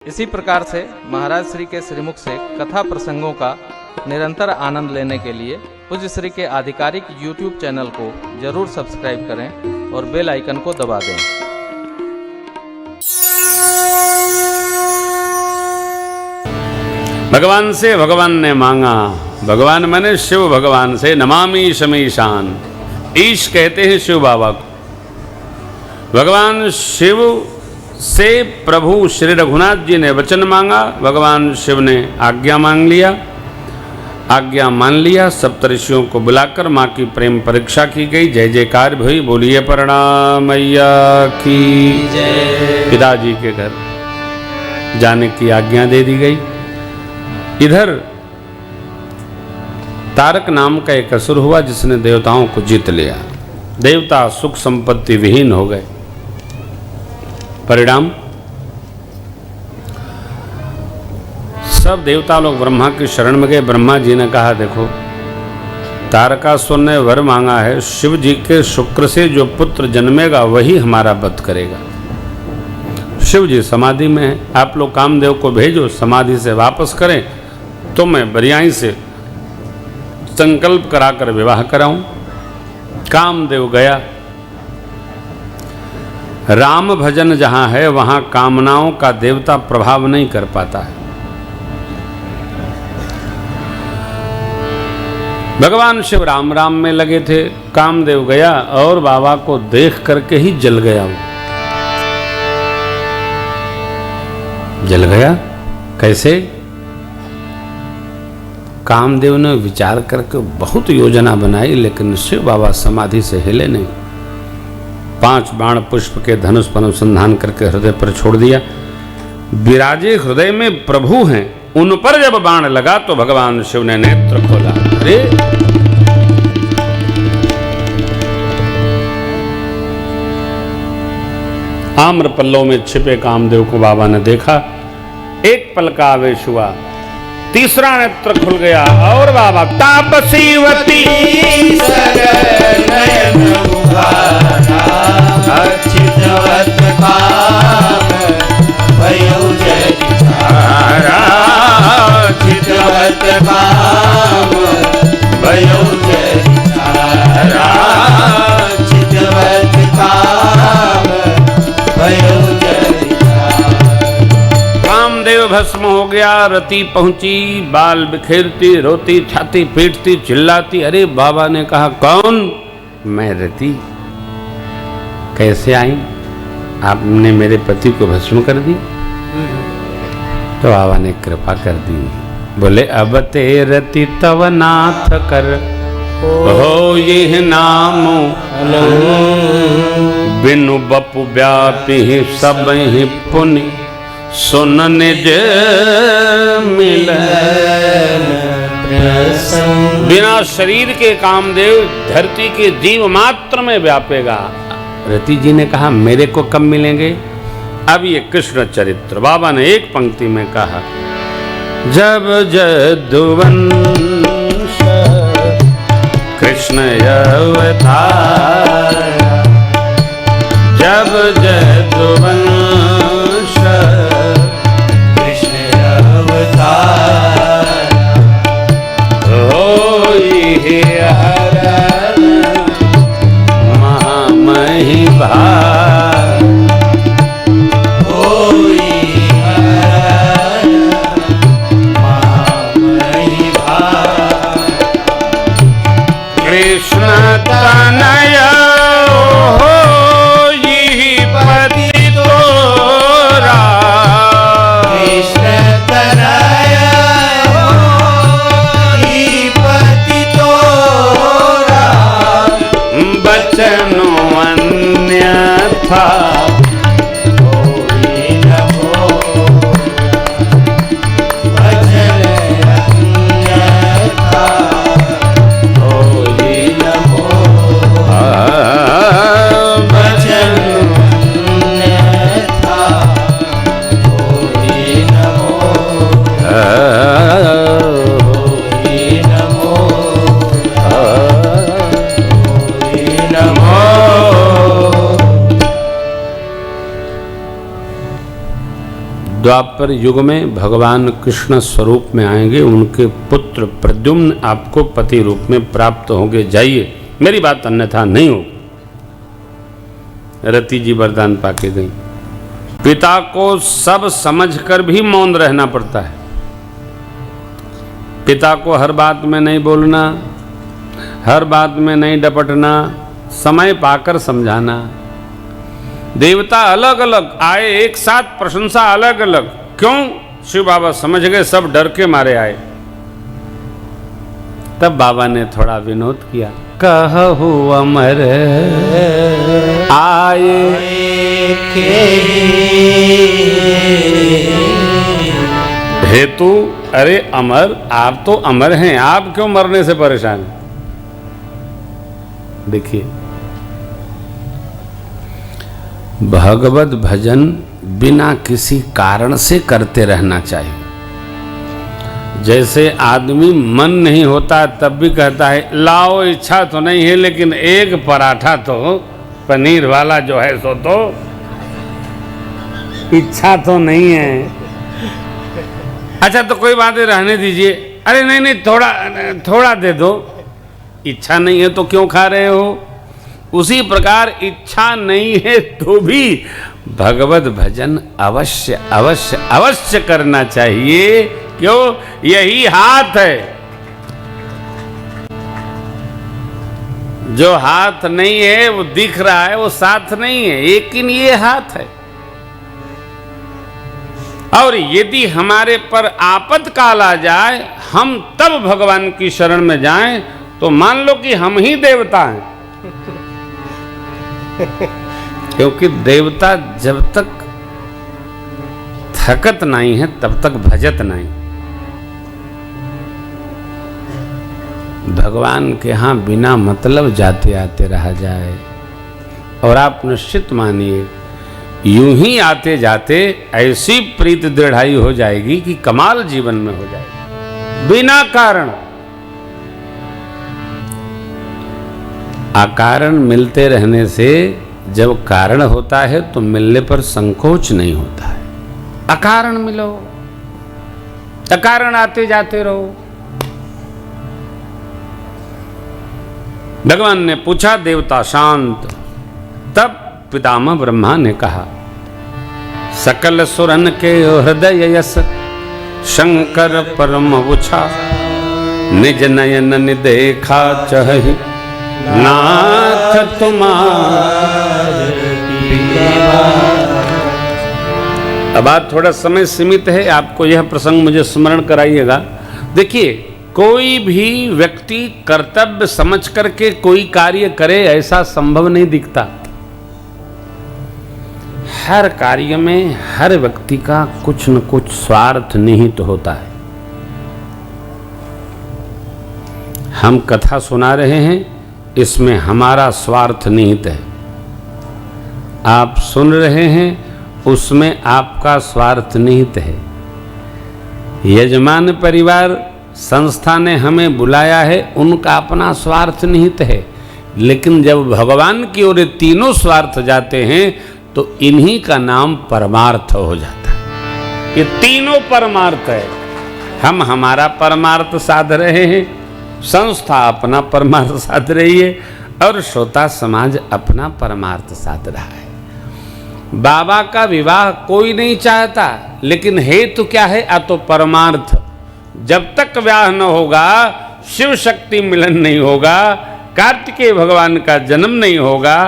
इसी प्रकार से महाराज श्री के श्रीमुख से कथा प्रसंगों का निरंतर आनंद लेने के लिए पूज्य श्री के आधिकारिक YouTube चैनल को जरूर सब्सक्राइब करें और बेल आइकन को दबा दें। भगवान से भगवान ने मांगा, भगवान माने शिव भगवान से, नमामि शमीशान, ईश कहते हैं शिव बाबा को। भगवान शिव से प्रभु श्री रघुनाथ जी ने वचन मांगा, भगवान शिव ने आज्ञा मांग लिया, आज्ञा मान लिया। सप्तऋषियों को बुलाकर माँ की प्रेम परीक्षा की गई। जय जयकार भई, बोलिए प्रणाम मैया की जय। पिताजी के घर जाने की आज्ञा दे दी गई। इधर तारक नाम का एक असुर हुआ जिसने देवताओं को जीत लिया। देवता सुख संपत्ति विहीन हो गए। परिणाम, सब देवता लोग ब्रह्मा की शरण में गए। ब्रह्मा जी ने कहा, देखो तारकासुर ने वर मांगा है, शिव जी के शुक्र से जो पुत्र जन्मेगा वही हमारा वध करेगा। शिव जी समाधि में है, आप लोग कामदेव को भेजो, समाधि से वापस करें तो मैं बरियाई से संकल्प कराकर विवाह कराऊं। कामदेव गया। राम भजन जहां है वहां कामनाओं का देवता प्रभाव नहीं कर पाता है। भगवान शिव राम राम में लगे थे। कामदेव गया और बाबा को देख करके ही जल गया। वो जल गया कैसे? कामदेव ने विचार करके बहुत योजना बनाई, लेकिन शिव बाबा समाधि से हिले नहीं। 5 बाण पुष्प के धनुष पर अनुसंधान करके हृदय पर छोड़ दिया। विराजे हृदय में प्रभु हैं, उन पर जब बाण लगा तो भगवान शिव ने नेत्र खोला। अरे आम्र पल्लव में छिपे कामदेव को बाबा ने देखा। एक पल का आवेश हुआ, तीसरा नेत्र खुल गया और बाबा तापसीवती कामदेव भस्म हो गया। रति पहुंची, बाल बिखेरती, रोती, छाती पीटती, चिल्लाती। अरे बाबा ने कहा, कौन? मैं रति। कैसे आई? आपने मेरे पति को भस्म कर दी? तो बाबा ने कृपा कर दी। बोले, अब ते रति तव नाथ कर हो ये नाम, बिनु बपु व्यापी सब ही पुनि, सुन निज मिलन प्रसन्न। बिना शरीर के कामदेव धरती के जीव मात्र में व्यापेगा। रति जी ने कहा, मेरे को कब मिलेंगे? अब ये कृष्ण चरित्र बाबा ने एक पंक्ति में कहा, जब जदुवंश कृष्ण अवतार, जब जदुवंश कृष्ण अवतार, होई हरण महामहि भार, होई हरण महामहि भार, कृष्ण तनय होई पतितो द्वापर युग में भगवान कृष्ण स्वरूप में आएंगे, उनके पुत्र प्रद्युम्न आपको पति रूप में प्राप्त होंगे, जाइए, मेरी बात अन्यथा नहीं हो। रति जी वरदान पाके गई। पिता को सब समझकर भी मौन रहना पड़ता है। पिता को हर बात में नहीं बोलना, हर बात में नहीं डपटना, समय पाकर समझाना। देवता अलग अलग आए, एक साथ प्रशंसा अलग अलग। क्यों? शिव बाबा समझ गए सब डर के मारे आए। तब बाबा ने थोड़ा विनोद किया, कहु अमर आए के हेतु। अरे अमर, आप तो अमर हैं, आप क्यों मरने से परेशान हैं? देखिए, भगवत भजन बिना किसी कारण से करते रहना चाहिए। जैसे आदमी मन नहीं होता तब भी कहता है लाओ, इच्छा तो नहीं है लेकिन एक पराठा तो पनीर वाला जो है सो तो इच्छा तो नहीं है। अच्छा तो कोई बात नहीं, रहने दीजिए। अरे नहीं नहीं, थोड़ा दे दो। इच्छा नहीं है तो क्यों खा रहे हो? उसी प्रकार इच्छा नहीं है तो भी भगवत भजन अवश्य अवश्य अवश्य करना चाहिए। क्यों? यही हाथ है। जो हाथ नहीं है वो दिख रहा है, वो साथ नहीं है, लेकिन ये हाथ है। और यदि हमारे पर आपत्काल आ जाए, हम तब भगवान की शरण में जाएं, तो मान लो कि हम ही देवता हैं। क्योंकि देवता जब तक थकत नहीं है तब तक भजत नहीं। भगवान के यहाँ बिना मतलब जाते आते रहा जाए, और आप निश्चित मानिए यूं ही आते जाते ऐसी प्रीत दृढ़ाई हो जाएगी कि कमाल जीवन में हो जाएगी, बिना कारण। अकारण मिलते रहने से जब कारण होता है तो मिलने पर संकोच नहीं होता है। अकारण मिलो, अकारण आते जाते रहो। भगवान ने पूछा, देवता शांत। तब पितामह ब्रह्मा ने कहा, सकल सुरन के हृदय यस शंकर परम उछा, निज नयन निदेखा चहि नाथ तुम्हारे। अब बात थोड़ा समय सीमित है, आपको यह प्रसंग मुझे स्मरण कराइएगा। देखिए, कोई भी व्यक्ति कर्तव्य समझ करके कोई कार्य करे ऐसा संभव नहीं दिखता। हर कार्य में हर व्यक्ति का कुछ न कुछ स्वार्थ निहित होता है। हम कथा सुना रहे हैं, इसमें हमारा स्वार्थ निहित है। आप सुन रहे हैं, उसमें आपका स्वार्थ निहित है। यजमान परिवार संस्था ने हमें बुलाया है, उनका अपना स्वार्थ निहित है। लेकिन जब भगवान की ओर तीनों स्वार्थ जाते हैं तो इन्हीं का नाम परमार्थ हो जाता है। ये तीनों परमार्थ है। हम हमारा परमार्थ साध रहे हैं, संस्था अपना परमार्थ साध रही है, और श्रोता समाज अपना परमार्थ साध रहा है। बाबा का विवाह कोई नहीं चाहता, लेकिन हेतु क्या है? तो परमार्थ। जब तक विवाह न होगा, शिव शक्ति मिलन नहीं होगा, कार्तिकेय भगवान का जन्म नहीं होगा,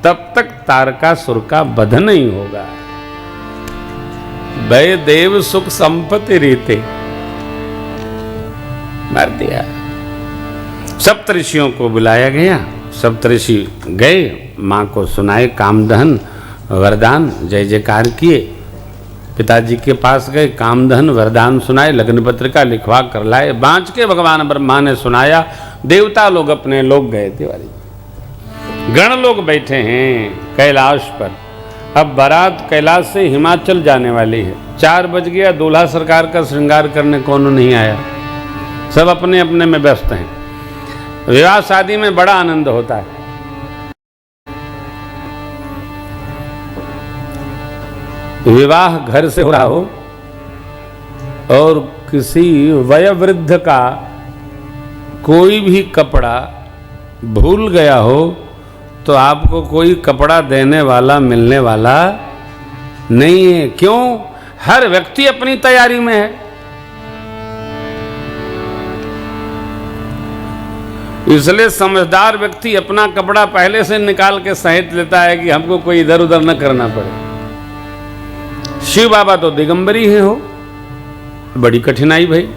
तब तक तारकासुर का वध नहीं होगा। भय देव सुख संपत्ति रीते मार दिया। सप्तऋषियों को बुलाया गया, सप्तऋषि गए, मां को सुनाए कामदहन वरदान, जय जयकार किए। पिताजी के पास गए, कामधन वरदान सुनाए, लग्न पत्रिका लिखवा कर लाए। बांच के भगवान ब्रह्मा ने सुनाया। देवता लोग अपने लोग गए थे, गण लोग बैठे हैं कैलाश पर। अब बारात कैलाश से हिमाचल जाने वाली है। 4 बज गया, दूल्हा सरकार का श्रृंगार करने कौन नहीं आया, सब अपने अपने में व्यस्त हैं। विवाह शादी में बड़ा आनंद होता है। विवाह घर से हो रहा हो और किसी वयोवृद्ध का कोई भी कपड़ा भूल गया हो तो आपको कोई कपड़ा देने वाला मिलने वाला नहीं है। क्यों? हर व्यक्ति अपनी तैयारी में है। इसलिए समझदार व्यक्ति अपना कपड़ा पहले से निकाल के सहेज लेता है कि हमको कोई इधर उधर न करना पड़े। शिव बाबा तो दिगंबरी है हो, बड़ी कठिनाई भाई।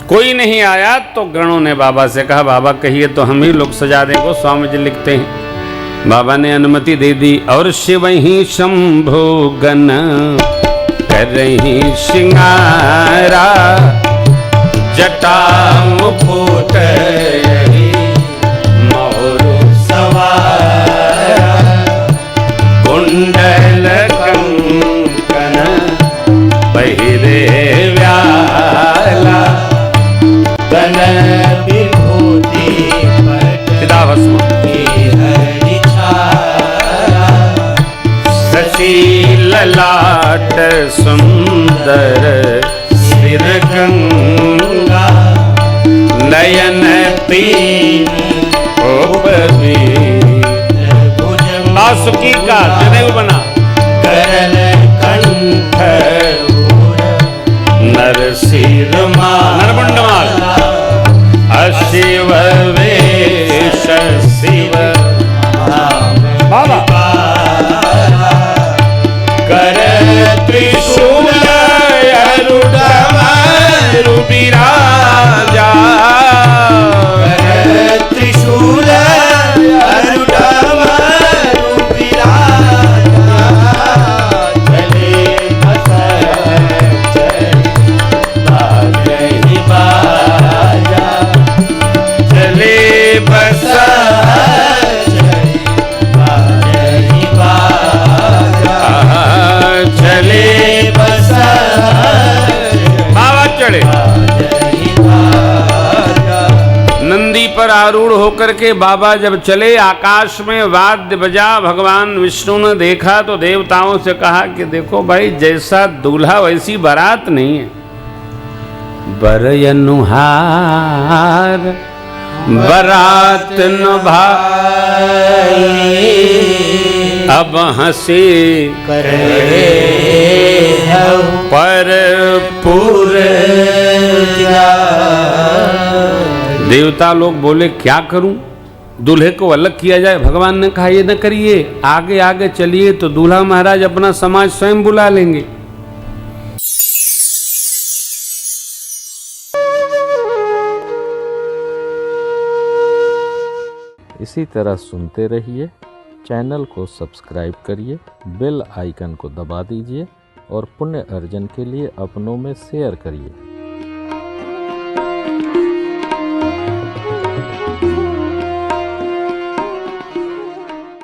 कोई नहीं आया तो गणों ने बाबा से कहा बाबा कहिए तो हम ही लोग सजा दें। को स्वामी जी लिखते हैं बाबा ने अनुमति दे दी और शिव ही शंभो गण कर रही श्रृंगारा जटा मुकुट मोरु सवारा कुंडल कंकन पहिरे व्याला तन विभूति चिदाभस्म हरि छाया शशि ललाट सुंदर सिर गंगा नयन पीन बासुकी का जनेऊ बना करल कंठ नरसिर नरमुंडमाल अशिव वेश शिव बाबा कर त्रिशूल विराजा त्रिशूल नंदी पर आरूढ़ होकर के बाबा जब चले आकाश में वाद्य बजा। भगवान विष्णु ने देखा तो देवताओं से कहा कि देखो भाई जैसा दूल्हा वैसी बारात नहीं है। बरयनुहार बारात न भाई अब हंसी करे पर पूरे देवता लोग बोले क्या करूं, दूल्हे को अलग किया जाए। भगवान ने कहा ये न करिए, आगे आगे चलिए तो दूल्हा महाराज अपना समाज स्वयं बुला लेंगे। इसी तरह सुनते रहिए, चैनल को सब्सक्राइब करिए, बेल आइकन को दबा दीजिए और पुण्य अर्जन के लिए अपनों में शेयर करिए।